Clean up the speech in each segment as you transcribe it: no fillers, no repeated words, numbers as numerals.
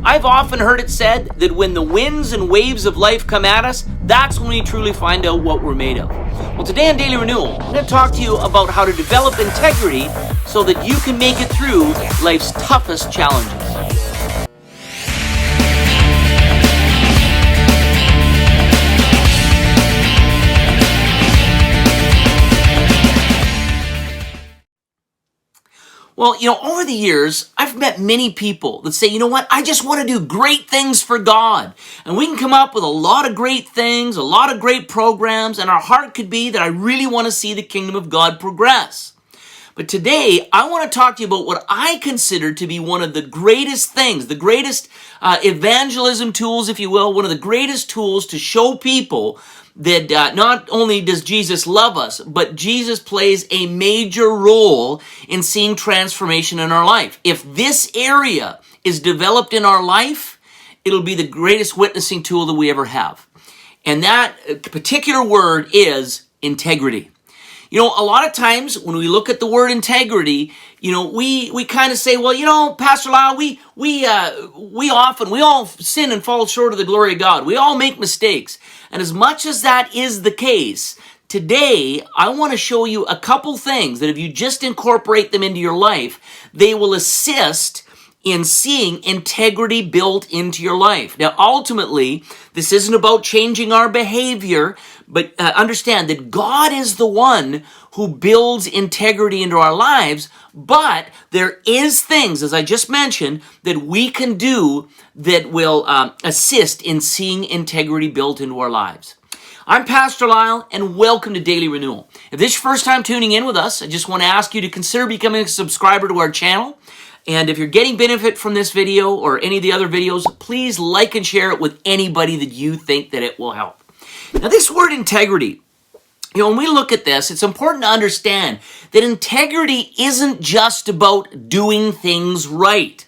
I've often heard it said that when the winds and waves of life come at us, that's when we truly find out what we're made of. Well, today on Daily Renewal, I'm going to talk to you about how to develop integrity so that you can make it through life's toughest challenges. Well, over the years, I've met many people that say, you know what, I just want to do great things for God. And we can come up with a lot of great things, a lot of great programs, and our heart could be that I really want to see the kingdom of God progress. But today, I want to talk to you about what I consider to be one of the greatest things, the greatest evangelism tools, if you will, one of the greatest tools to show people that not only does Jesus love us, but Jesus plays a major role in seeing transformation in our life. If this area is developed in our life, it'll be the greatest witnessing tool that we ever have. And that particular word is integrity. A lot of times when we look at the word integrity, we kind of say, well, Pastor Lyle, we all sin and fall short of the glory of God. We all make mistakes. And as much as that is the case, today I want to show you a couple things that if you just incorporate them into your life, they will assist in seeing integrity built into your life. Now, ultimately, this isn't about changing our behavior, but understand that God is the one who builds integrity into our lives, but there is things, as I just mentioned, that we can do that will assist in seeing integrity built into our lives. I'm Pastor Lyle, and welcome to Daily Renewal. If this is your first time tuning in with us, I just want to ask you to consider becoming a subscriber to our channel. And if you're getting benefit from this video or any of the other videos, please like and share it with anybody that you think that it will help. Now, this word integrity, when we look at this, it's important to understand that integrity isn't just about doing things right.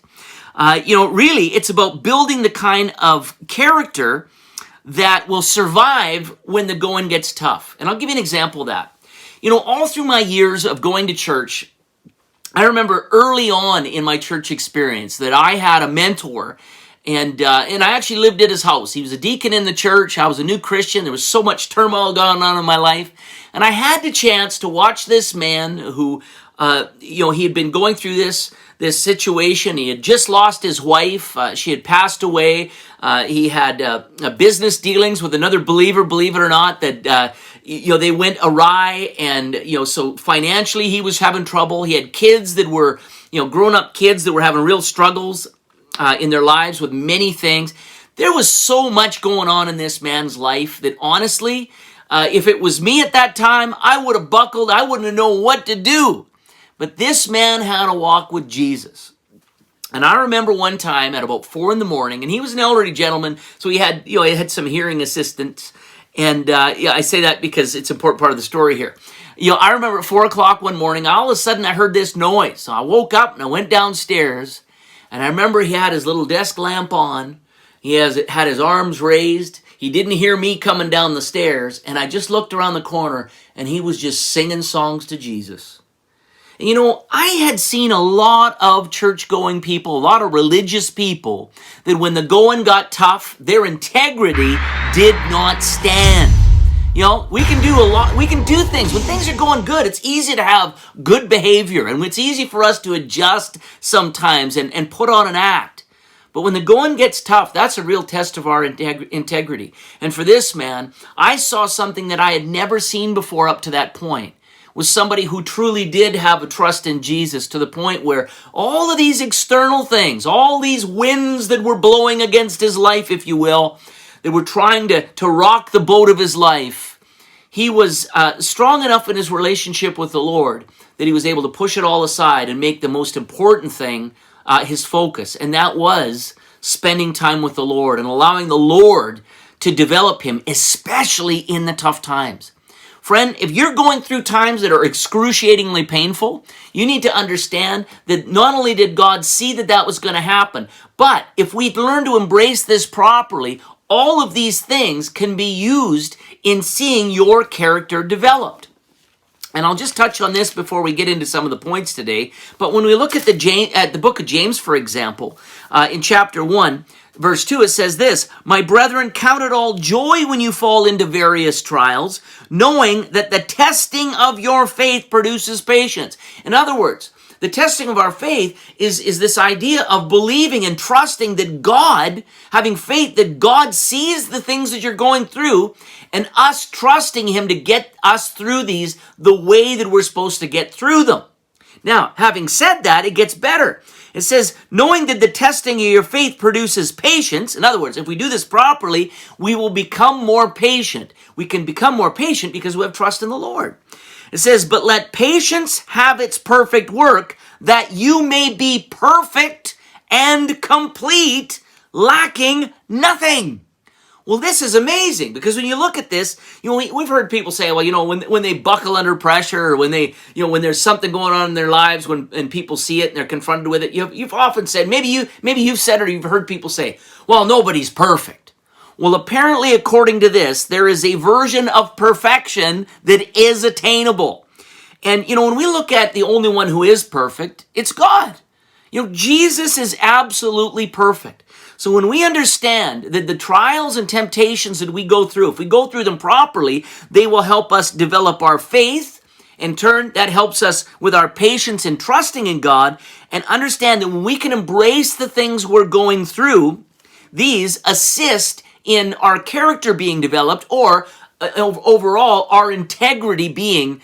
Really, it's about building the kind of character that will survive when the going gets tough. And I'll give you an example of that. All through my years of going to church, I remember early on in my church experience that I had a mentor, and I actually lived at his house. He was a deacon in the church. I was a new Christian. There was so much turmoil going on in my life. And I had the chance to watch this man who, he had been going through this situation. He had just lost his wife. She had passed away. He had business dealings with another believer, believe it or not, that they went awry, and so financially he was having trouble. He had kids that were grown-up kids that were having real struggles in their lives with many things. There was so much going on in this man's life that honestly, if it was me at that time, I would have buckled. I wouldn't have known what to do. But this man had a walk with Jesus. And I remember one time at about 4 a.m, and he was an elderly gentleman, so he had some hearing assistants. And I say that because it's an important part of the story here. I remember at 4 o'clock one morning, all of a sudden I heard this noise. So I woke up and I went downstairs, and I remember he had his little desk lamp on. He had his arms raised. He didn't hear me coming down the stairs, and I just looked around the corner, and he was just singing songs to Jesus. And I had seen a lot of church-going people, a lot of religious people, that when the going got tough, their integrity did not stand. We can do a lot. We can do things. When things are going good, it's easy to have good behavior, and it's easy for us to adjust sometimes and put on an act. But when the going gets tough, that's a real test of our integrity. And for this man, I saw something that I had never seen before up to that point. Was somebody who truly did have a trust in Jesus, to the point where all of these external things, all these winds that were blowing against his life, if you will, that were trying to rock the boat of his life, he was strong enough in his relationship with the Lord that he was able to push it all aside and make the most important thing his focus. And that was spending time with the Lord and allowing the Lord to develop him, especially in the tough times. Friend, if you're going through times that are excruciatingly painful, you need to understand that not only did God see that that was going to happen, but if we learn to embrace this properly, all of these things can be used in seeing your character developed. And I'll just touch on this before we get into some of the points today. But when we look at the book of James, for example, in chapter 1, verse 2, it says this: "My brethren, count it all joy when you fall into various trials, knowing that the testing of your faith produces patience." In other words, the testing of our faith is this idea of believing and trusting that God, having faith that God sees the things that you're going through, and us trusting him to get us through these the way that we're supposed to get through them. Now, having said that, it gets better. It says, knowing that the testing of your faith produces patience. In other words, if we do this properly, we will become more patient. We can become more patient because we have trust in the Lord. It says, "But let patience have its perfect work, that you may be perfect and complete, lacking nothing." Well, this is amazing, because when you look at this, we've heard people say, well, when they buckle under pressure, or when they, when there's something going on in their lives, and people see it and they're confronted with it, you've often said, maybe you've said, or you've heard people say, well, nobody's perfect. Well, apparently, according to this, there is a version of perfection that is attainable. And, when we look at the only one who is perfect, it's God. Jesus is absolutely perfect. So when we understand that the trials and temptations that we go through, if we go through them properly, they will help us develop our faith. In turn, that helps us with our patience and trusting in God, and understand that when we can embrace the things we're going through, these assist in our character being developed, or overall our integrity being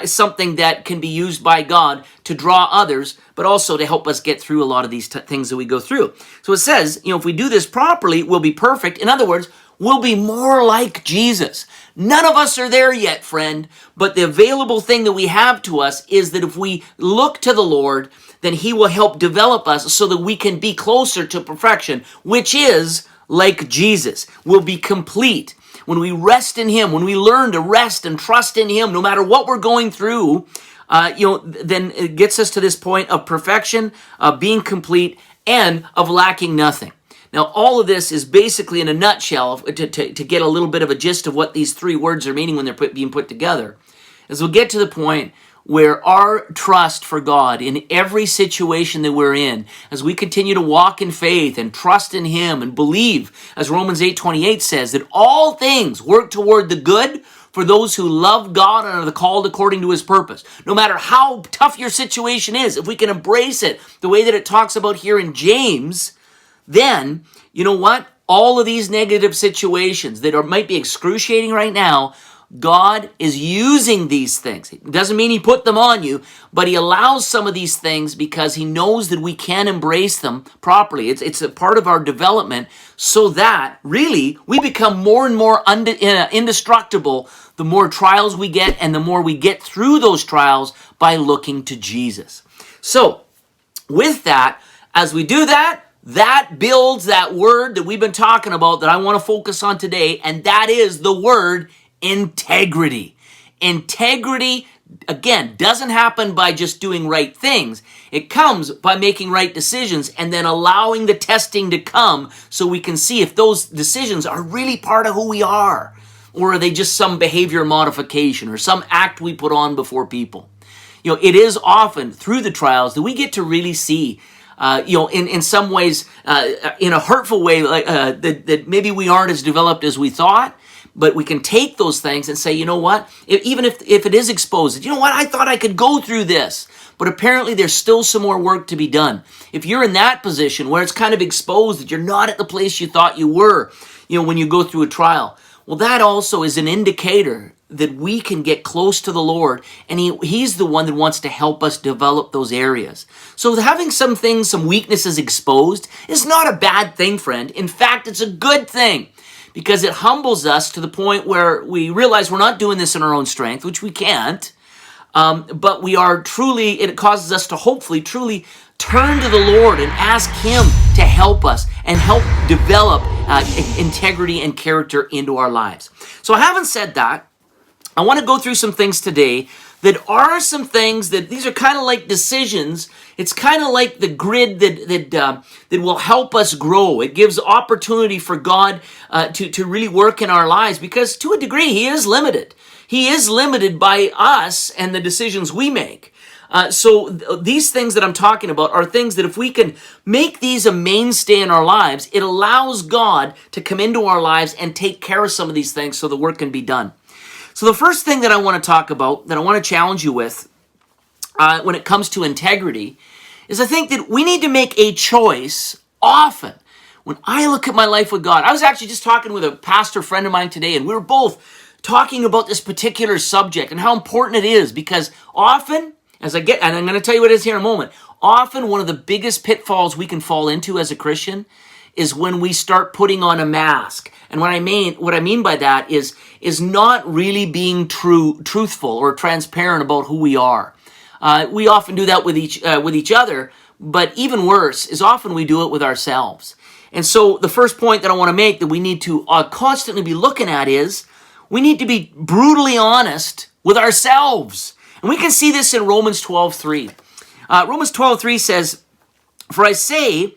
something that can be used by God to draw others, but also to help us get through a lot of these things that we go through. So it says, if we do this properly, we'll be perfect. In other words, we'll be more like Jesus. None of us are there yet, friend, but the available thing that we have to us is that if we look to the Lord, then he will help develop us so that we can be closer to perfection, which is like Jesus. We'll be complete. When we rest in him, when we learn to rest and trust in him, no matter what we're going through, then it gets us to this point of perfection, of being complete, and of lacking nothing. Now, all of this is basically, in a nutshell, to get a little bit of a gist of what these three words are meaning when they're being put together, is we'll get to the point where our trust for God in every situation that we're in, as we continue to walk in faith and trust in him and believe, as Romans 8:28 says, that all things work toward the good for those who love God and are the called according to his purpose. No matter how tough your situation is, if we can embrace it the way that it talks about here in James, then, you know what? All of these negative situations that might be excruciating right now, God is using these things. It doesn't mean he put them on you, but he allows some of these things because he knows that we can embrace them properly. It's a part of our development, so that really we become more and more indestructible the more trials we get, and the more we get through those trials by looking to Jesus. So with that, as we do that, that builds that word that we've been talking about that I want to focus on today, and that is the word integrity. Integrity, again, doesn't happen by just doing right things. It comes by making right decisions and then allowing the testing to come so we can see if those decisions are really part of who we are, or are they just some behavior modification or some act we put on before people. It is often through the trials that we get to really see in some ways, in a hurtful way, that maybe we aren't as developed as we thought. But we can take those things and say, you know what? Even if it is exposed, you know what? I thought I could go through this. But apparently there's still some more work to be done. If you're in that position where it's kind of exposed that you're not at the place you thought you were, when you go through a trial, well, that also is an indicator that we can get close to the Lord, and he's the one that wants to help us develop those areas. So having some weaknesses exposed is not a bad thing, friend. In fact, it's a good thing, because it humbles us to the point where we realize we're not doing this in our own strength, which we can't, but we are truly, it causes us to hopefully truly turn to the Lord and ask him to help us and help develop integrity and character into our lives. So having said that, I want to go through some things today that are some things that these are kind of like decisions. It's kind of like the grid that will help us grow. It gives opportunity for God to really work in our lives, because to a degree He is limited. He is limited by us and the decisions we make. So these things that I'm talking about are things that if we can make these a mainstay in our lives, it allows God to come into our lives and take care of some of these things so the work can be done. So the first thing that I want to talk about, that I want to challenge you with when it comes to integrity, is I think that we need to make a choice often. When I look at my life with God, I was actually just talking with a pastor friend of mine today, and we were both talking about this particular subject and how important it is, because often, and I'm going to tell you what it is here in a moment, often one of the biggest pitfalls we can fall into as a Christian is when we start putting on a mask. And what I mean by that is not really being truthful or transparent about who we are. We often do that with each other, but even worse is often we do it with ourselves. And so the first point that I want to make that we need to constantly be looking at is we need to be brutally honest with ourselves. And we can see this in Romans 12:3. Romans 12:3 says, "For I say,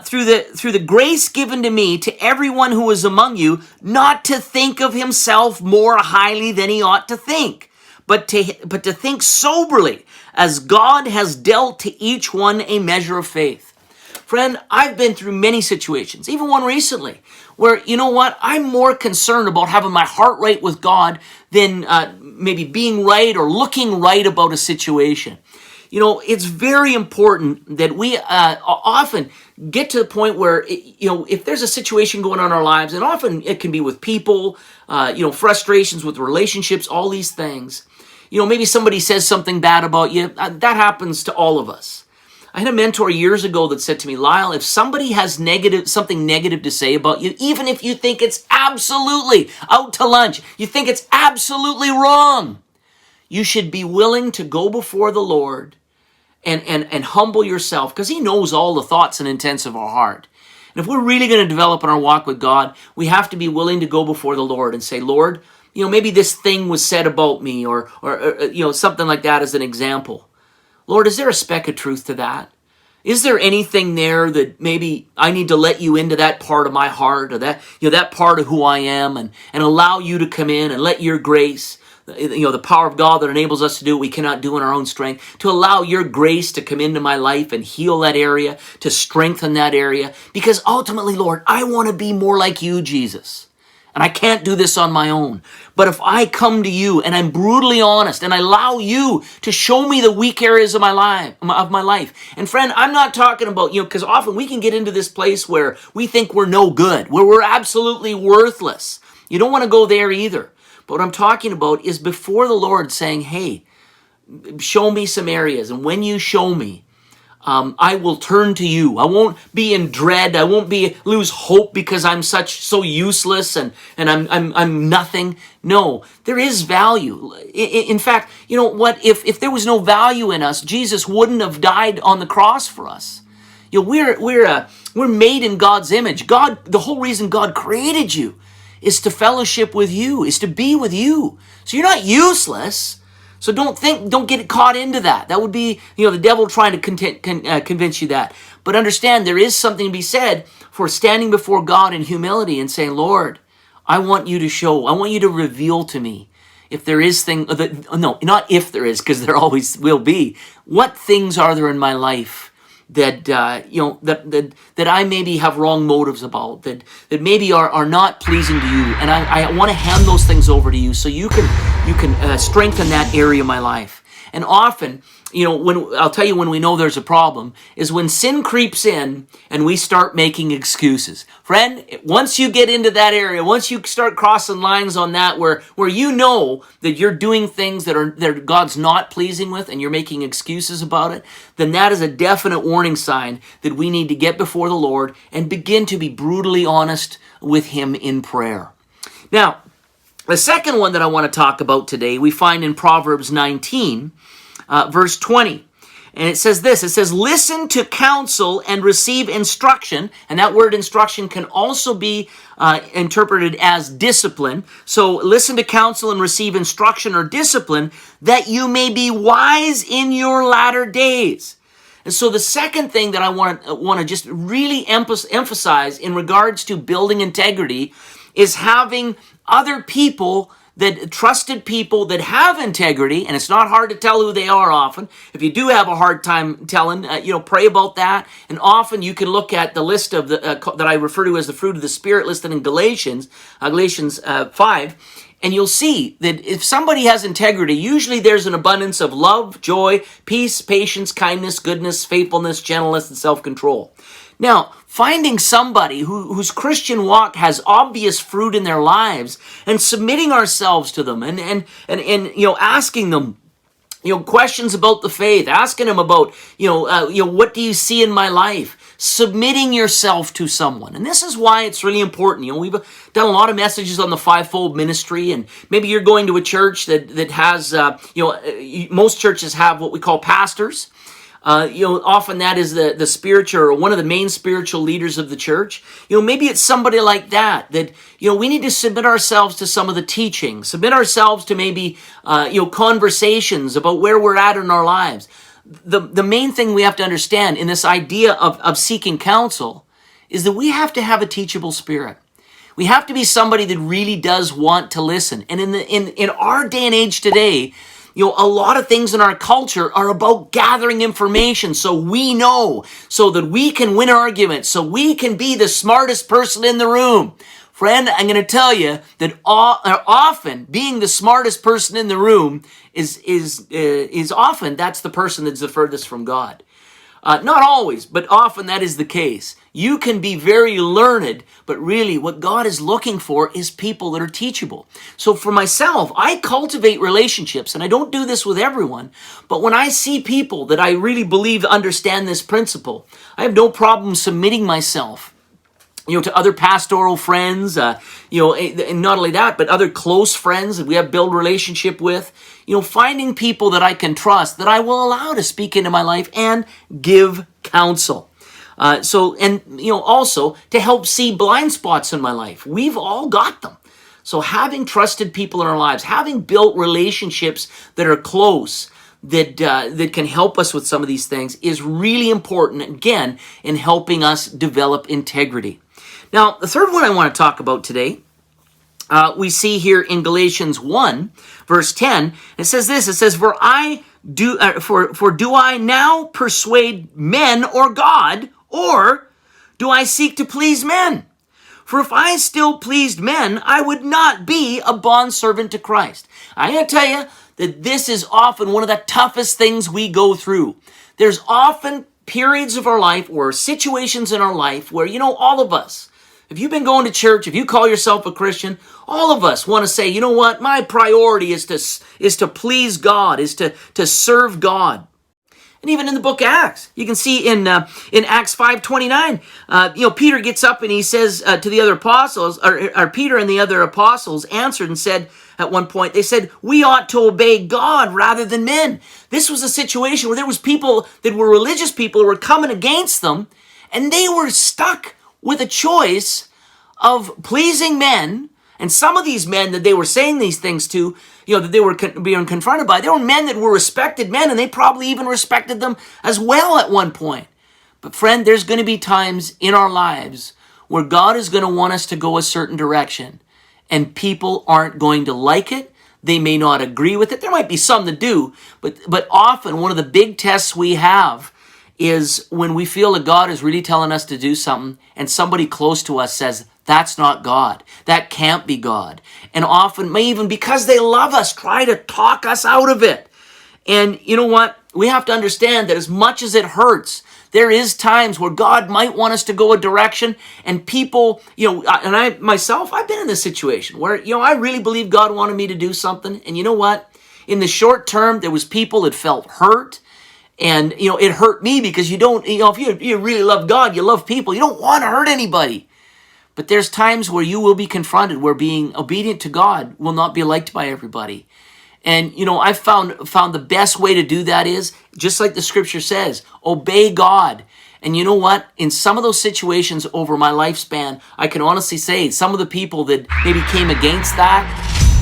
through the grace given to me, to everyone who is among you, not to think of himself more highly than he ought to think, but to think soberly, as God has dealt to each one a measure of faith." Friend, I've been through many situations, even one recently, where, you know what, I'm more concerned about having my heart right with God than maybe being right or looking right about a situation. You know, it's very important that we often get to the point where, if there's a situation going on in our lives, and often it can be with people, frustrations with relationships, all these things. Maybe somebody says something bad about you. That happens to all of us. I had a mentor years ago that said to me, "Lyle, if somebody has something negative to say about you, even if you think it's absolutely out to lunch, you think it's absolutely wrong, you should be willing to go before the Lord and humble yourself, because He knows all the thoughts and intents of our heart. And if we're really going to develop in our walk with God, we have to be willing to go before the Lord and say, Lord, maybe this thing was said about me, or something like that as an example. Lord, is there a speck of truth to that? Is there anything there that maybe I need to let you into that part of my heart, or that part of who I am, and allow you to come in and let your grace, the power of God that enables us to do what we cannot do in our own strength, to allow your grace to come into my life and heal that area, to strengthen that area. Because ultimately, Lord, I want to be more like you, Jesus. And I can't do this on my own. But if I come to you and I'm brutally honest and I allow you to show me the weak areas of my life. And friend, I'm not talking about, because often we can get into this place where we think we're no good, where we're absolutely worthless. You don't want to go there either. But what I'm talking about is before the Lord saying, hey, show me some areas. And when you show me, I will turn to you. I won't be in dread. I won't lose hope because I'm so useless and I'm nothing. No, there is value. In fact, you know what? If there was no value in us, Jesus wouldn't have died on the cross for us. We're made in God's image. God, the whole reason God created you is to fellowship with you, is to be with you. So you're not useless. So don't get caught into that. That would be, the devil trying to convince you that. But understand, there is something to be said for standing before God in humility and saying, Lord, I want you to reveal to me if there is not if there is, because there always will be. What things are there in my life that that I maybe have wrong motives about, that maybe are not pleasing to you, and I want to hand those things over to you so you can strengthen that area of my life. And often, when we know there's a problem is when sin creeps in and we start making excuses. Friend, once you get into that area, once you start crossing lines on that where you know that you're doing things that God's not pleasing with and you're making excuses about it, then that is a definite warning sign that we need to get before the Lord and begin to be brutally honest with Him in prayer. Now, the second one that I want to talk about today, we find in Proverbs 19, verse 20. And it says this, it says, listen to counsel and receive instruction. And that word instruction can also be interpreted as discipline. So listen to counsel and receive instruction or discipline, that you may be wise in your latter days. And so the second thing that I want to just really emphasize in regards to building integrity is having other people, that trusted people that have integrity, and it's not hard to tell who they are often. If you do have a hard time telling, pray about that. And often you can look at the list of the that I refer to as the fruit of the Spirit listed in Galatians 5, and you'll see that if somebody has integrity, usually there's an abundance of love, joy, peace, patience, kindness, goodness, faithfulness, gentleness, and self-control. Now, finding somebody whose Christian walk has obvious fruit in their lives and submitting ourselves to them and asking them, questions about the faith, asking them about, what do you see in my life? Submitting yourself to someone. And this is why it's really important. We've done a lot of messages on the fivefold ministry, and maybe you're going to a church that has, most churches have what we call pastors. Often that is the spiritual, or one of the main spiritual leaders of the church. Maybe it's somebody like that, we need to submit ourselves to some of the teaching, submit ourselves to maybe, conversations about where we're at in our lives. The main thing we have to understand in this idea of seeking counsel is that we have to have a teachable spirit. We have to be somebody that really does want to listen. And in our day and age today, a lot of things in our culture are about gathering information so we know, so that we can win arguments, so we can be the smartest person in the room. Friend, I'm going to tell you that often being the smartest person in the room is often that's the person that's the furthest from God. Not always, but often that is the case. You can be very learned, but really what God is looking for is people that are teachable. So for myself, I cultivate relationships, and I don't do this with everyone, but when I see people that I really believe understand this principle, I have no problem submitting myself to other pastoral friends, and not only that, but other close friends that we have built relationship with, finding people that I can trust, that I will allow to speak into my life and give counsel. Also to help see blind spots in my life. We've all got them. So having trusted people in our lives, having built relationships that are close, that can help us with some of these things is really important, again, in helping us develop integrity. Now, the third one I want to talk about today, we see here in Galatians 1, verse 10, it says this, it says, For do I now persuade men or God, or do I seek to please men? For if I still pleased men, I would not be a bondservant to Christ. I'm going to tell you that this is often one of the toughest things we go through. There's often periods of our life or situations in our life where, all of us, if you've been going to church, if you call yourself a Christian, all of us want to say, you know what, my priority is to please God, is to serve God. And even in the book of Acts, you can see in Acts 5:29, Peter gets up and he says to the other apostles, or Peter and the other apostles answered and said at one point, they said, we ought to obey God rather than men. This was a situation where there was people that were religious people who were coming against them, and they were stuck with a choice of pleasing men. And some of these men that they were saying these things to, that they were being confronted by, they were men that were respected men, and they probably even respected them as well at one point. But friend, there's going to be times in our lives where God is going to want us to go a certain direction, and people aren't going to like it. They may not agree with it. There might be some that do, but often one of the big tests we have is when we feel that God is really telling us to do something, and somebody close to us says, that's not God. That can't be God. And often, may even because they love us, try to talk us out of it. And you know what? We have to understand that as much as it hurts, there is times where God might want us to go a direction, and people, and I myself, I've been in this situation where, I really believe God wanted me to do something. And you know what? In the short term, there was people that felt hurt. And, it hurt me because you don't, if you really love God, you love people, you don't want to hurt anybody. But there's times where you will be confronted where being obedient to God will not be liked by everybody. And, I've found the best way to do that is, just like the scripture says, obey God. And you know what? In some of those situations over my lifespan, I can honestly say some of the people that maybe came against that,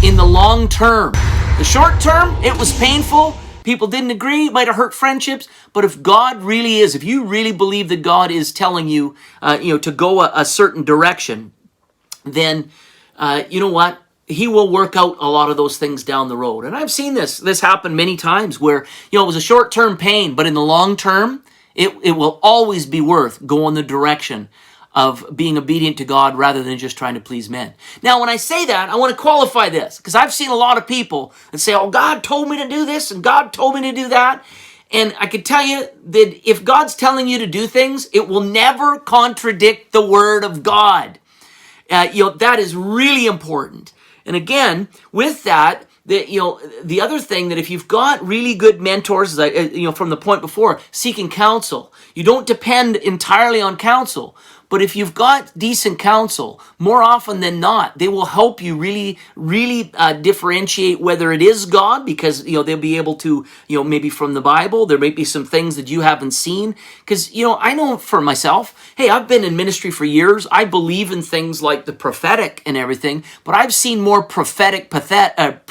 in the long term, the short term, it was painful. People didn't agree, it might have hurt friendships. But if you really believe that God is telling you, to go a certain direction, then, you know what? He will work out a lot of those things down the road. And I've seen this happen many times where, it was a short-term pain, but in the long term, it will always be worth going the direction of being obedient to God rather than just trying to please men. Now, when I say that, I want to qualify this, because I've seen a lot of people that say, oh, God told me to do this and God told me to do that. And I can tell you that if God's telling you to do things, it will never contradict the Word of God. That is really important. And again, with that, the other thing that if you've got really good mentors, from the point before, seeking counsel, you don't depend entirely on counsel. But if you've got decent counsel, more often than not, they will help you really, really differentiate whether it is God, because, they'll be able to, maybe from the Bible, there may be some things that you haven't seen. Because, I know for myself, hey, I've been in ministry for years. I believe in things like the prophetic and everything, but I've seen more pathetic prophetic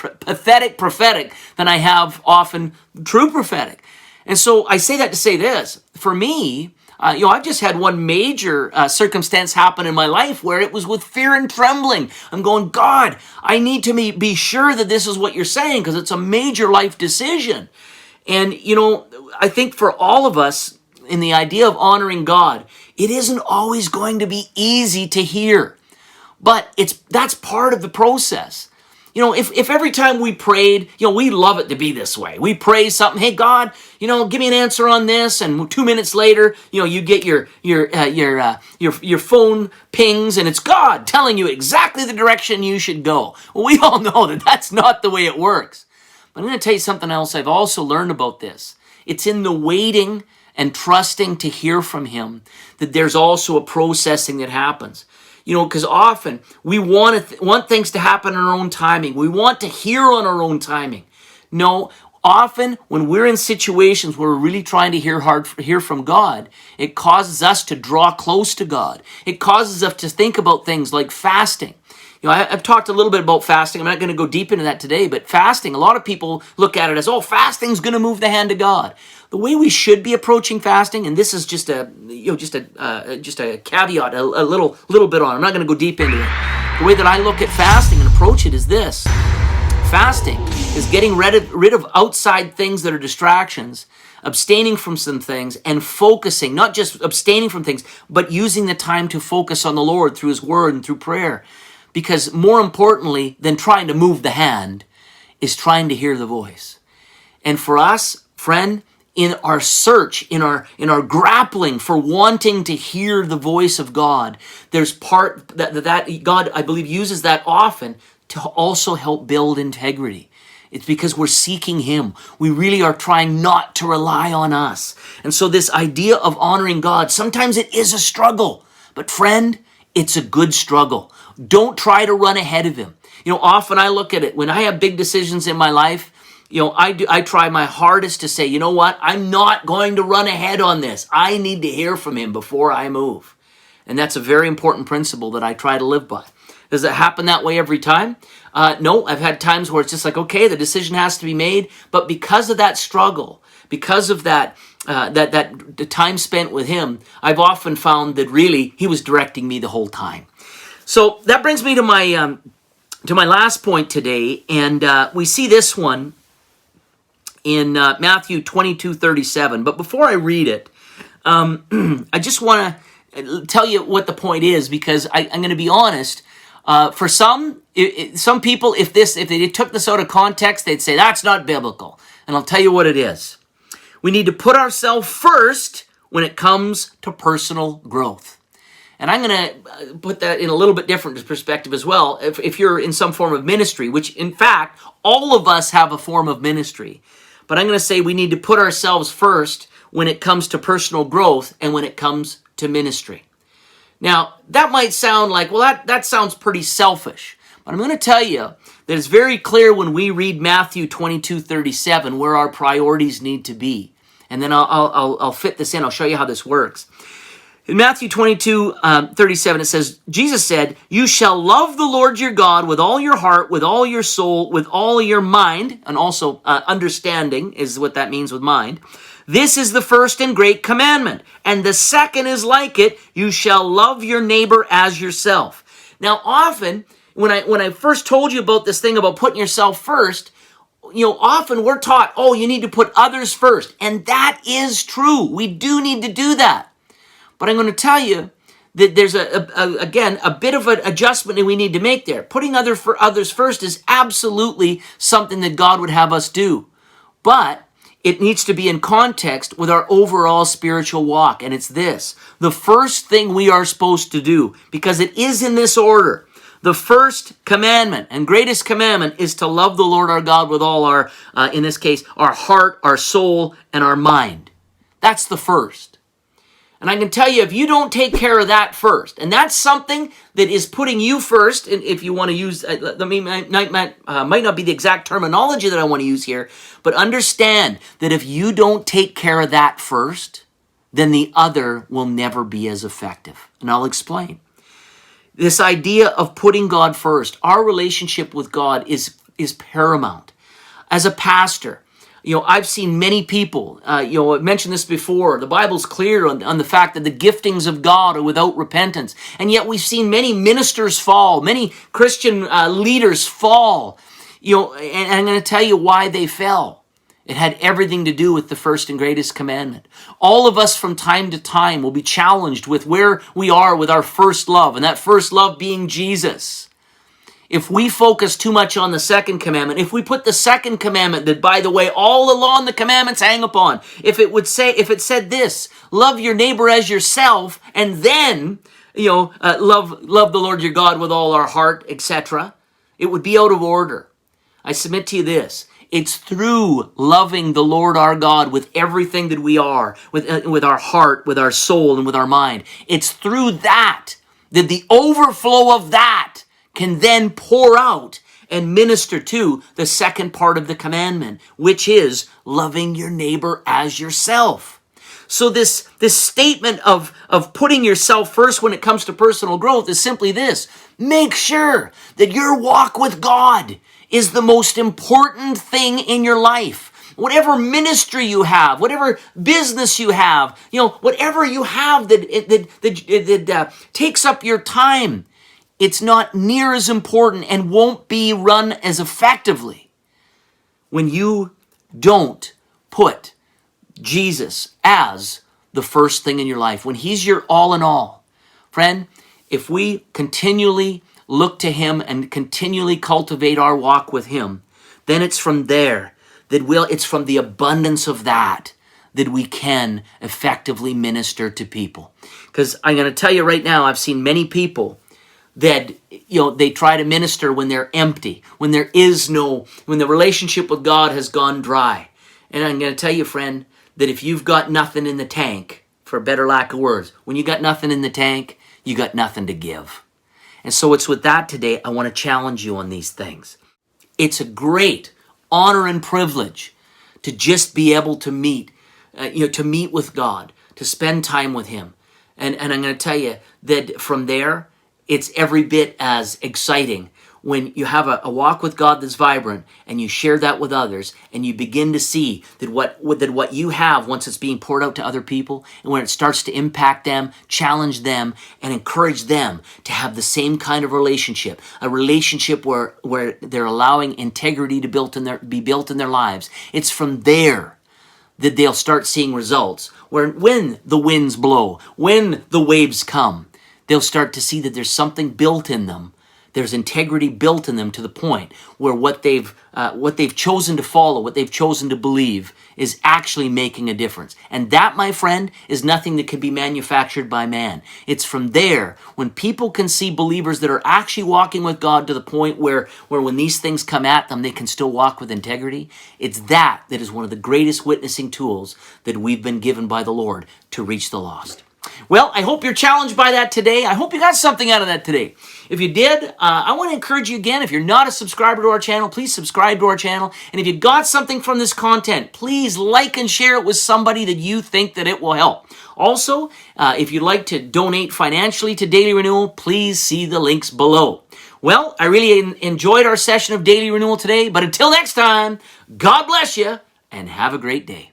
than I have often true prophetic. And so I say that to say this. For me, I've just had one major circumstance happen in my life where it was with fear and trembling. I'm going, God, I need to be sure that this is what you're saying, because it's a major life decision. And, I think for all of us, in the idea of honoring God, it isn't always going to be easy to hear. But that's part of the process. If every time we prayed, we love it to be this way. We pray something, hey God, give me an answer on this, and 2 minutes later, you get your phone pings, and it's God telling you exactly the direction you should go. Well, we all know that that's not the way it works. But I'm going to tell you something else I've also learned about this. It's in the waiting and trusting to hear from Him that there's also a processing that happens. Because often we want things to happen in our own timing. We want to hear on our own timing. No, often when we're in situations where we're really trying to hear from God, it causes us to draw close to God. It causes us to think about things like fasting. I've talked a little bit about fasting. I'm not going to go deep into that today, but fasting, a lot of people look at it as, oh, fasting's going to move the hand of God. The way we should be approaching fasting, and this is just a caveat, a little bit on. I'm not going to go deep into it. The way that I look at fasting and approach it is this: fasting is getting rid of outside things that are distractions, abstaining from some things, and focusing. Not just abstaining from things, but using the time to focus on the Lord through His Word and through prayer. Because more importantly than trying to move the hand is trying to hear the voice. And for us, friend, in our search, in our grappling for wanting to hear the voice of God, there's part that God, I believe, uses that often to also help build integrity. It's because we're seeking Him. We really are trying not to rely on us. And so this idea of honoring God, sometimes it is a struggle. But friend, it's a good struggle. Don't try to run ahead of Him. Often I look at it, when I have big decisions in my life, I try my hardest to say, you know what? I'm not going to run ahead on this. I need to hear from Him before I move. And that's a very important principle that I try to live by. Does it happen that way every time? No, I've had times where it's just like, okay, the decision has to be made. But because of that struggle, because of that the time spent with Him, I've often found that really He was directing me the whole time. So that brings me to my last point today, and we see this one in Matthew 22:37. But before I read it, I just want to tell you what the point is, because I'm going to be honest. For some people, if they took this out of context, they'd say that's not biblical. And I'll tell you what it is. We need to put ourselves first when it comes to personal growth. And I'm going to put that in a little bit different perspective as well. If you're in some form of ministry, which in fact, all of us have a form of ministry. But I'm going to say we need to put ourselves first when it comes to personal growth and when it comes to ministry. Now, that might sound like, well, that sounds pretty selfish. But I'm going to tell you that it's very clear when we read Matthew 22:37 where our priorities need to be. And then I'll fit this in. I'll show you how this works. In Matthew 22:37, it says, Jesus said, "You shall love the Lord your God with all your heart, with all your soul, with all your mind," and also understanding is what that means with mind. "This is the first and great commandment. And the second is like it, you shall love your neighbor as yourself." Now, often, when I first told you about this thing about putting yourself first, often we're taught, oh, you need to put others first. And that is true. We do need to do that. But I'm going to tell you that there's, again, a bit of an adjustment that we need to make there. Putting others first is absolutely something that God would have us do. But it needs to be in context with our overall spiritual walk. And it's this. The first thing we are supposed to do, because it is in this order. The first commandment and greatest commandment is to love the Lord our God with all our, in this case, our heart, our soul, and our mind. That's the first. And I can tell you, if you don't take care of that first, and that's something that is putting you first, and if you want to use, might not be the exact terminology that I want to use here, but understand that if you don't take care of that first, then the other will never be as effective. And I'll explain. This idea of putting God first, our relationship with God is paramount. As a pastor, I've seen many people, I mentioned this before, the Bible's clear on the fact that the giftings of God are without repentance. And yet we've seen many ministers fall, many Christian leaders fall, and I'm going to tell you why they fell. It had everything to do with the first and greatest commandment. All of us from time to time will be challenged with where we are with our first love, and that first love being Jesus. If we focus too much on the second commandment, if we put the second commandment that, by the way, all along the commandments hang upon, if it said this, love your neighbor as yourself, and then, love the Lord your God with all our heart, etc., it would be out of order. I submit to you this. It's through loving the Lord our God with everything that we are, with our heart, with our soul, and with our mind. It's through that the overflow of that can then pour out and minister to the second part of the commandment, which is loving your neighbor as yourself. So this statement of putting yourself first when it comes to personal growth is simply this. Make sure that your walk with God is the most important thing in your life. Whatever ministry you have, whatever business you have, whatever you have that takes up your time, it's not near as important and won't be run as effectively when you don't put Jesus as the first thing in your life, when he's your all in all. Friend, if we continually look to him and continually cultivate our walk with him, then it's from there it's from the abundance of that we can effectively minister to people. Because I'm going to tell you right now, I've seen many people that they try to minister when they're empty, when the relationship with God has gone dry. And I'm going to tell you, friend, that if you've got nothing in the tank, for a better lack of words, when you got nothing in the tank, you got nothing to give. And so it's with that today, I want to challenge you on these things. It's a great honor and privilege to just be able to meet with God, to spend time with him. And I'm going to tell you that from there, it's every bit as exciting when you have a walk with God that's vibrant and you share that with others and you begin to see that what you have, once it's being poured out to other people, and when it starts to impact them, challenge them, and encourage them to have the same kind of relationship, a relationship where they're allowing integrity to be built in their lives. It's from there that they'll start seeing results. When the winds blow, when the waves come, they'll start to see that there's something built in them. There's integrity built in them to the point where what they've chosen to follow, what they've chosen to believe, is actually making a difference. And that, my friend, is nothing that can be manufactured by man. It's from there, when people can see believers that are actually walking with God to the point where when these things come at them, they can still walk with integrity. It's that is one of the greatest witnessing tools that we've been given by the Lord to reach the lost. Well, I hope you're challenged by that today. I hope you got something out of that today. If you did, I want to encourage you again, if you're not a subscriber to our channel, please subscribe to our channel. And if you got something from this content, please like and share it with somebody that you think that it will help. Also, if you'd like to donate financially to Daily Renewal, please see the links below. Well, I really enjoyed our session of Daily Renewal today, but until next time, God bless you and have a great day.